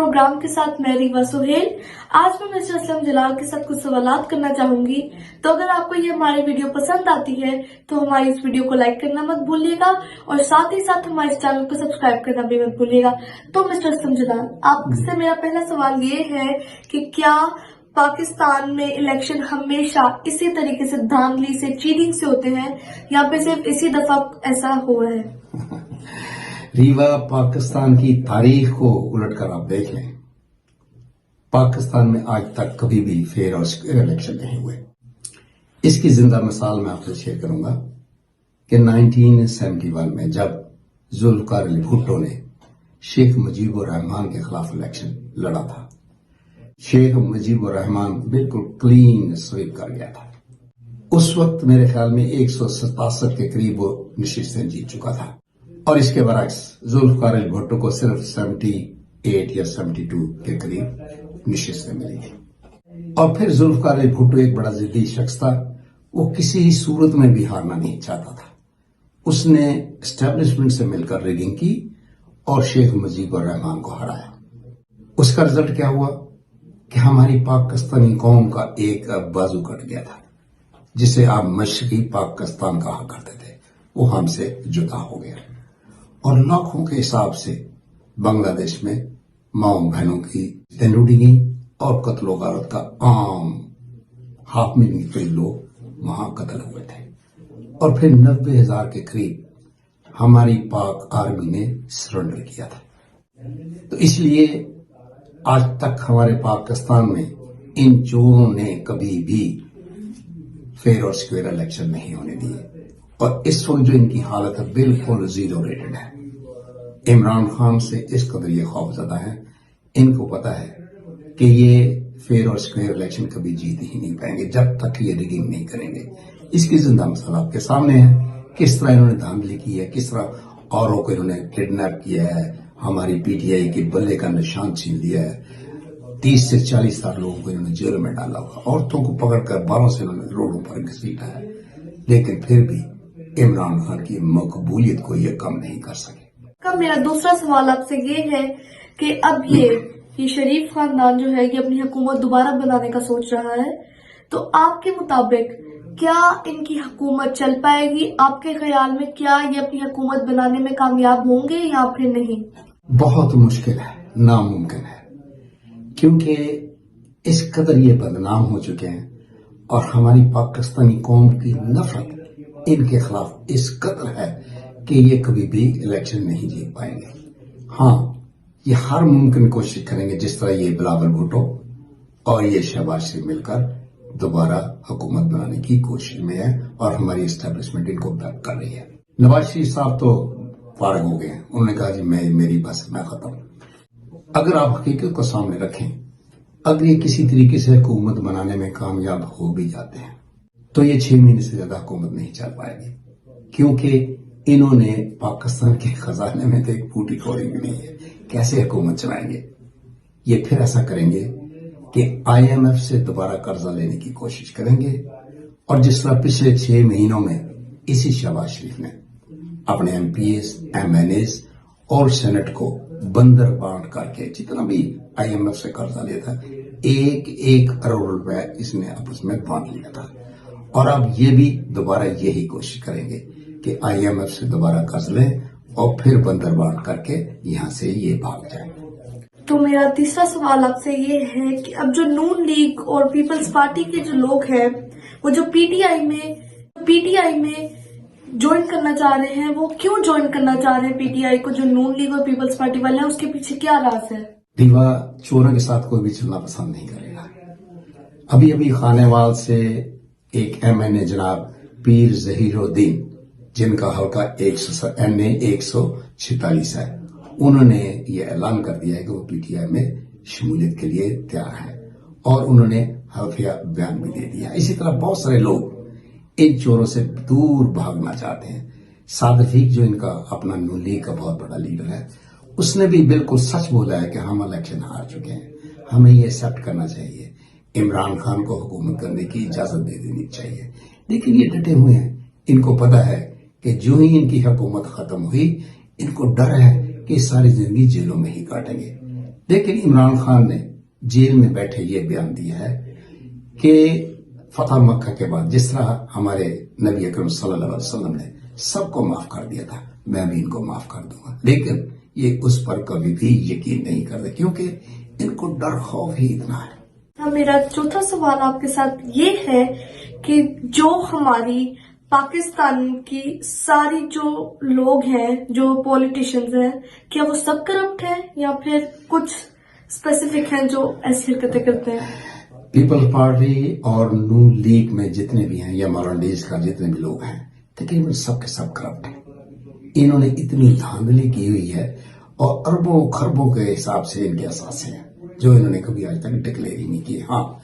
Programme के साथ मैं रीवा सुहेल। आज मैं मिस्टर असलम जलाल के साथ कुछ सवालात करना चाहूंगी। तो अगर आपको ये हमारी वीडियो पसंद आती है तो हमारी इस वीडियो को लाइक करना मत भूलिएगा और साथ ही साथ हमारे चैनल को सब्सक्राइब करना भी मत भूलिएगा। तो मिस्टर असलम जलाल, आपसे मेरा पहला सवाल ये है कि क्या पाकिस्तान में इलेक्शन हमेशा इसी तरीके से धांधली से, चीटिंग से होते हैं या फिर सिर्फ इसी दफा ऐसा हुआ है? रीवा, पाकिस्तान की तारीख को उलटकर आप देख लें, पाकिस्तान में आज तक कभी भी फेयर और स्क्वेयर इलेक्शन नहीं हुए। इसकी जिंदा मिसाल मैं आपसे शेयर करूंगा कि 1971 में जब जुल्फकार अली भुट्टो ने शेख मुजीबुर रहमान के खिलाफ इलेक्शन लड़ा था, शेख मुजीबुर रहमान बिल्कुल क्लीन स्वीप कर गया था। उस वक्त मेरे ख्याल में 167 के करीब वो नशिस्तें जीत चुका था और इसके बरक्स जुल्फकार अली भुट्टो को सिर्फ 78 या 72 के करीब नशिस्तें मिली थी। और फिर जुल्फकार अली भुट्टो एक बड़ा जिद्दी शख्स था, वो किसी सूरत में भी हारना नहीं चाहता था। उसने एस्टेब्लिशमेंट से मिलकर रिगिंग की और शेख मुजीबुर रहमान को हराया। उसका रिजल्ट क्या हुआ कि हमारी पाकिस्तानी कौम का एक बाजू कट गया था, जिसे आप मशरकी पाकिस्तान कहा करते थे, वो हमसे जुदा हो गया और लाखों के हिसाब से बांग्लादेश में माओ बहनों की लूटी गई और कत्लो गारत का आम 500,000 के करीब लोग वहां कत्ल हुए थे। और फिर 90,000 के करीब हमारी पाक आर्मी ने सरेंडर किया था। तो इसलिए आज तक हमारे पाकिस्तान में इन चोरों ने कभी भी फेयर और स्क्वेयर इलेक्शन नहीं होने दिए और इस वक्त जो इनकी हालत है बिल्कुल जीरो रेटेड है। इमरान खान से इस कदर ये खौफजदा है, इनको पता है कि ये फेयर और स्क्वेयर इलेक्शन कभी जीत ही नहीं पाएंगे जब तक ये रिगिंग नहीं करेंगे। इसकी जिंदा मिसाल आपके सामने है, किस तरह इन्होंने धांधली की है, किस तरह औरों को इन्होंने किडनैप किया है, हमारी पीटीआई के बल्ले का निशान छीन लिया है, 30 से 40 हजार लोगों को इन्होंने जेल में डाला हुआ, औरतों को पकड़कर बालों से इन्होंने रोडों पर घसीटा है। लेकिन फिर भी इमरान खान की मकबूलियत को ये कम नहीं कर सके। मेरा दूसरा सवाल आपसे ये है कि अब ये शरीफ खानदान जो है ये अपनी हुकूमत दोबारा बनाने का सोच रहा है, तो आपके मुताबिक क्या इनकी हुकूमत चल पाएगी? आपके ख्याल में क्या ये अपनी हुकूमत बनाने में कामयाब होंगे या फिर नहीं? बहुत मुश्किल है, नामुमकिन है, क्योंकि इस कदर ये बदनाम हो चुके हैं और हमारी पाकिस्तानी कौम की नफरत इनके खिलाफ इस कदर है कि ये कभी भी इलेक्शन नहीं जीत पाएंगे। हाँ, ये हर मुमकिन कोशिश करेंगे, जिस तरह ये बिलावल भुट्टो और ये शहबाज शरीफ मिलकर दोबारा हुकूमत बनाने की कोशिश में है और हमारी एस्टेब्लिशमेंट इनको बैक कर रही है। नवाज शरीफ साहब तो फारग हो गए हैं, उन्होंने कहा जी मेरी बस मैं खत्म। अगर आप हकीकत को सामने रखें, अगर ये किसी तरीके से हुकूमत बनाने में कामयाब हो भी जाते हैं तो ये 6 महीने से ज्यादा हुकूमत नहीं चल पाएगी, क्योंकि इन्होंने पाकिस्तान के खजाने में तो एक फूटी कौड़ी भी नहीं है, कैसे हुकूमत चलाएंगे? ये फिर ऐसा करेंगे कि IMF से दोबारा कर्जा लेने की कोशिश करेंगे और जिस तरह पिछले 6 महीनों में इसी शहबाज शरीफ ने अपने MPs, MNAs और सेनेट को बंदर बांट करके जितना भी IMF से कर्जा लिया था 1-1 करोड़ रुपए इसने आपस में बांट लिया था। और अब ये भी दोबारा यही कोशिश करेंगे कि IMF से दोबारा कर्ज लें और फिर बंदर बांट करके यहाँ से ये भाग जाए। तो मेरा तीसरा सवाल आपसे ये है कि अब जो नून लीग और पीपल्स पार्टी के जो लोग हैं वो जो पीटीआई में ज्वाइन करना चाह रहे हैं, वो क्यों ज्वाइन करना चाह रहे हैं पीटीआई को? जो नून लीग और पीपल्स पार्टी वाले हैं उसके पीछे क्या राज है? दीवा चोरों के साथ कोई भी चलना पसंद नहीं करेगा। अभी खानेवाल से एक MNA जनाब पीर जहीरुद्दीन, जिनका हल्का NA 146 है, उन्होंने ये ऐलान कर दिया है कि वो पीटीआई में शमूलियत के लिए तैयार है और उन्होंने हल्फिया बयान भी दे दिया। इसी तरह बहुत सारे लोग इन चोरों से दूर भागना चाहते हैं। सादिक रफीक, जो इनका अपना नून लीग का बहुत बड़ा लीडर है, उसने भी बिल्कुल सच बोला है कि हम इलेक्शन हार चुके हैं, हमें ये एक्सेप्ट करना चाहिए, इमरान खान को हुकूमत करने की इजाजत दे देनी चाहिए। लेकिन ये डटे हुए हैं, इनको पता है कि जो ही इनकी हुकूमत खत्म हुई, इनको डर है कि सारी जिंदगी जेलों में ही काटेंगे। लेकिन इमरान खान ने जेल में बैठे ये बयान दिया है कि फतह मक्का के बाद जिस तरह हमारे नबी अकरम सल्लल्लाहु अलैहि वसल्लम ने सबको माफ कर दिया था, मैं भी इनको माफ कर दूंगा। लेकिन ये उस पर कभी भी यकीन नहीं करते क्योंकि इनको डर खौफ ही इतना है। हाँ, मेरा चौथा सवाल आपके साथ ये है कि जो हमारी पाकिस्तान की सारी जो लोग हैं, जो पॉलिटिशियंस हैं, क्या वो सब करप्ट हैं या फिर कुछ स्पेसिफिक हैं जो ऐसी हरकतें करते हैं? पीपल्स पार्टी और नून लीग में जितने भी हैं या मॉडर्निटीज का जितने भी लोग हैं तकरीबन सबके सब करप्ट हैं। इन्होंने इतनी धांधली की हुई है और अरबों खरबों के हिसाब से इनके असासे हैं जो इन्होंने कभी आज तक डिक्लेयर ही नहीं किए। हाँ,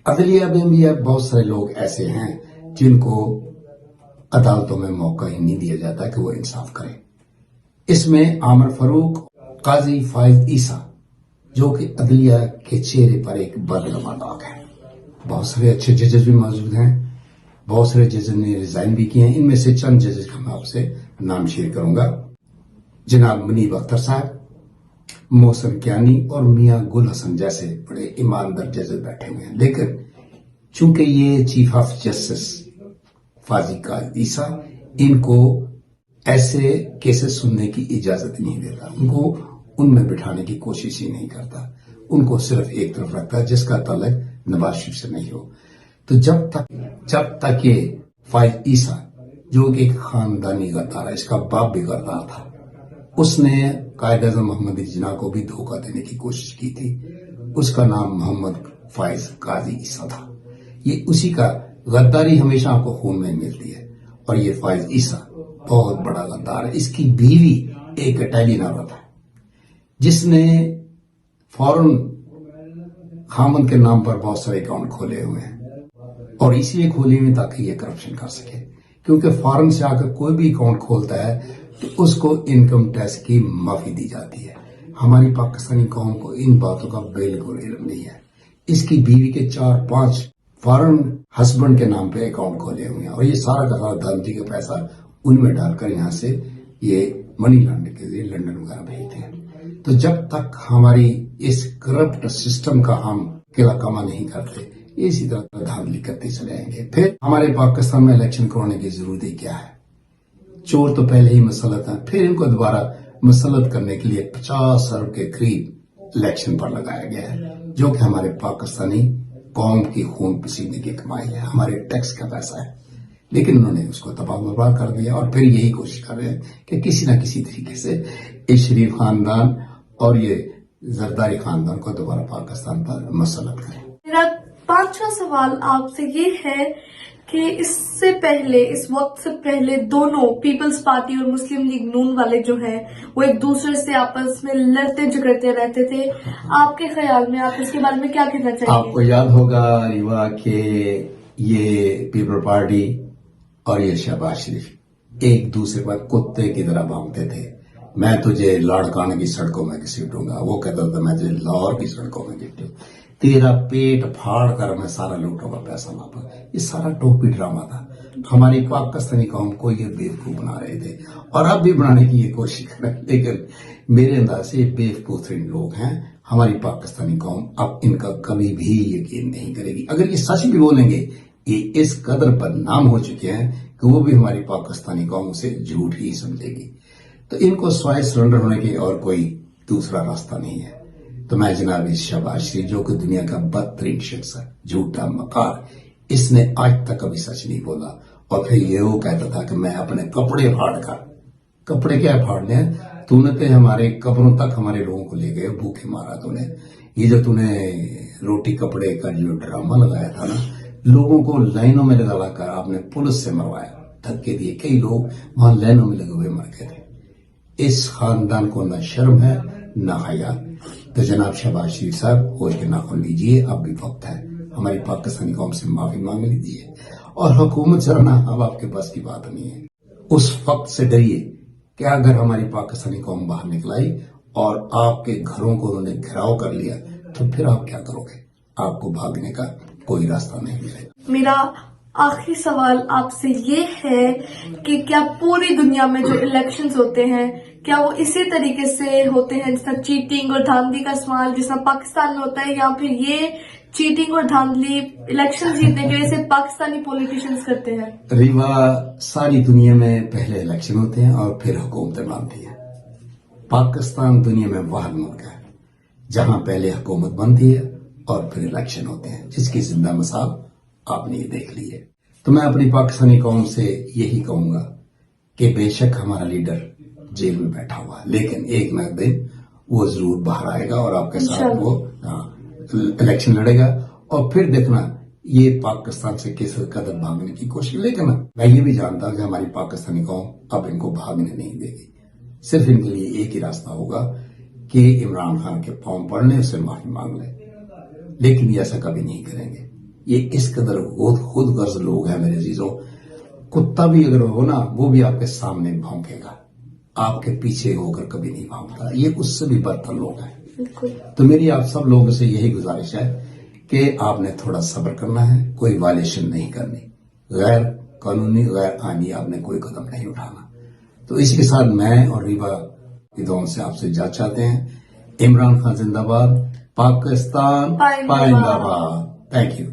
अदलिया में भी बहुत सारे लोग ऐसे हैं जिनको अदालतों में मौका ही नहीं दिया जाता कि वो इंसाफ करें। इसमें आमिर फारूक, काजी फाइज ईसा जो कि अदलिया के चेहरे पर एक बदनुमा दाग है। बहुत सारे अच्छे जजेस भी मौजूद हैं, बहुत सारे जजेस ने रिजाइन भी किए हैं। इनमें से चंद जजेस का मैं आपसे नाम शेयर करूंगा। जनाब मुनीब अख्तर साहब, मोहसिन कियानी और मियां गुल हसन जैसे बड़े ईमानदार जजेस बैठे हुए हैं। लेकिन चूंकि ये चीफ ऑफ जस्टिस फाजी काजी ईसा इनको ऐसे केसेस सुनने की इजाजत नहीं देता, उनको उनमें बिठाने की कोशिश ही नहीं करता, उनको सिर्फ एक तरफ रखता है जिसका ताल्लुक नवाज शरीफ से नहीं हो। तो जब तक ये फाइज ईसा जो कि एक खानदानी गद्दार है, इसका बाप भी गद्दार था, उसने कायद आज़म मोहम्मद जिन्ना को भी धोखा देने की कोशिश की थी। उसका नाम मोहम्मद फाइज काजी ईसा था। ये उसी का गद्दारी हमेशा आपको खून में मिलती है और ये फाइज ईसा बहुत बड़ा गद्दार है। इसकी बीवी एक इटालियन औरत है जिसने फौरन खामन के नाम पर बहुत सारे अकाउंट खोले हुए हैं और इसलिए खोले हुए ताकि ये करप्शन कर सके, क्योंकि फॉरेन से आकर कोई भी अकाउंट खोलता है तो उसको इनकम टैक्स की माफी दी जाती है। हमारी पाकिस्तानी कौम को इन बातों का बिल्कुल इल्म नहीं है। इसकी बीवी के 4-5 फॉरेन हस्बैंड के नाम पे अकाउंट खोले हुए हैं और ये सारा का सारा धनजी का पैसा उनमें डालकर यहाँ से ये मनी लॉन्ड्रिंग के लिए लंदन वगैरह भेजते हैं। तो जब तक हमारी इस करप्ट सिस्टम का हम किला कमा नहीं करते, इसी तरह धांधली करते चले आएंगे। फिर हमारे पाकिस्तान में इलेक्शन कराने की जरूरत ही क्या है? चोर तो पहले ही मसलत है, फिर इनको दोबारा मसलत करने के लिए 50 अरब के करीब इलेक्शन पर लगाया गया है, जो कि हमारे पाकिस्तानी कौम की खून पसीने की कमाई है, हमारे टैक्स का पैसा है। लेकिन उन्होंने उसको तबाह बर्बाद कर दिया और फिर यही कोशिश कर रहे हैं कि किसी न किसी तरीके से इस शरीफ खानदान और ये जरदारी खानदान को दोबारा पाकिस्तान पर मसलत करें। मेरा 5वां सवाल आपसे ये है कि इससे पहले, इस वक्त से पहले दोनों पीपल्स पार्टी और मुस्लिम लीग नून वाले जो हैं वो एक दूसरे से आपस में लड़ते झगड़ते रहते थे। आपके ख्याल में आप इसके बारे में क्या कहना चाहिए? आपको याद होगा रिवा के ये पीपल पार्टी और ये शहबाज शरीफ एक दूसरे पर कुत्ते की तरह भागते थे। मैं तुझे लाड़काने की सड़कों में घसीटूंगा, वो कहता था मैं तुझे लाहौर की सड़कों में घसीटूं, तेरा पेट फाड़ कर मैं सारा लूटूंगा पैसा वापस। ये सारा टोपी ड्रामा था। हमारी पाकिस्तानी कौम को ये बेवकूफ बना रहे थे और अब भी बनाने की ये कोशिश कर रहे हैं। लेकिन मेरे अंदाज से बेवकूफ लोग हैं। हमारी पाकिस्तानी कौम अब इनका कभी भी यकीन नहीं करेगी। अगर ये सच भी बोलेंगे, ये इस कदर बदनाम हो चुके हैं कि वो भी हमारी पाकिस्तानी कौम उसे झूठ ही समझेगी। तो इनको स्वाय सरेंडर होने के और कोई दूसरा रास्ता नहीं है। तो मैं जनाब इस शहबाज शरीफ जो कि दुनिया का बदतरीन शख्स है, झूठा मकार, इसने आज तक कभी सच नहीं बोला और फिर ये वो कहता था कि मैं अपने कपड़े फाड़ कर, कपड़े क्या फाड़ने हैं, तूने तो हमारे कब्रों तक हमारे लोगों को ले गए, भूखे मारा तूने। ये जो तूने रोटी कपड़े का जो ड्रामा लगाया था ना, लोगों को लाइनों में लगा कर आपने पुलिस से मरवाया, धक्के दिए, कई लोग वहां लाइनों में लगे हुए मर गए थे। इस खानदान को न शर्म है न हया। तो जनाब शहबाज शरीफ साहब होश के नाखून लीजिए, अब भी वक्त है, हमारी पाकिस्तानी कौम से माफी मांग लीजिए और हुकूमत चलाना अब आपके पास की बात नहीं है। उस वक्त से डरिए कि अगर हमारी पाकिस्तानी कौम बाहर निकल आई और आपके घरों को उन्होंने घेराव कर लिया तो फिर आप क्या करोगे? आपको भागने का कोई रास्ता नहीं मिलेगा। मेरा आखिरी सवाल आपसे ये है कि क्या पूरी दुनिया में जो इलेक्शंस होते हैं क्या वो इसी तरीके से होते हैं जिस तरह चीटिंग और धांधली का इस्तेमाल जिस तरह पाकिस्तान में होता है, या फिर ये चीटिंग और धांधली इलेक्शन जीतने के लिए सिर्फ पाकिस्तानी पॉलिटिशियंस करते हैं? रीवा, सारी दुनिया में पहले इलेक्शन होते हैं और फिर हुकूमतें बनती हैं। पाकिस्तान दुनिया में वाहिद मुल्क है जहां पहले हुकूमत बनती है और फिर इलेक्शन होते हैं, जिसकी जिंदा मिसाल आपने ये देख ली है। तो मैं अपनी पाकिस्तानी कौम से यही कहूंगा कि बेशक हमारा लीडर जेल में बैठा हुआ है, लेकिन एक न दिन वो जरूर बाहर आएगा और आपके साथ वो इलेक्शन लड़ेगा, और फिर देखना ये पाकिस्तान से किस कदर भागने की कोशिश। लेकिन मैं ये भी जानता हूं कि हमारी पाकिस्तानी कौम अब इनको भागने नहीं देगी। सिर्फ इनके लिए एक ही रास्ता होगा कि इमरान खान के पांव पड़ लें, उससे माफी मांग लें, लेकिन ये ऐसा कभी नहीं करेंगे। ये इस कदर खुद गर्ज लोग हैं मेरे अजीजों, कुत्ता भी अगर हो ना वो भी आपके सामने भौंकेगा, आपके पीछे होकर कभी नहीं भौंकता। ये उससे भी बदतर लोग हैं। तो मेरी आप सब लोगों से यही गुजारिश है कि आपने थोड़ा सब्र करना है, कोई वायलेशन नहीं करनी, गैर कानूनी गैर आईनी आपने कोई कदम नहीं उठाना। तो इसके साथ मैं और रीवा की दुआओं से आपसे इजाजत चाहते हैं। इमरान खान जिंदाबाद, पाकिस्तान पाइंदाबाद। Thank you.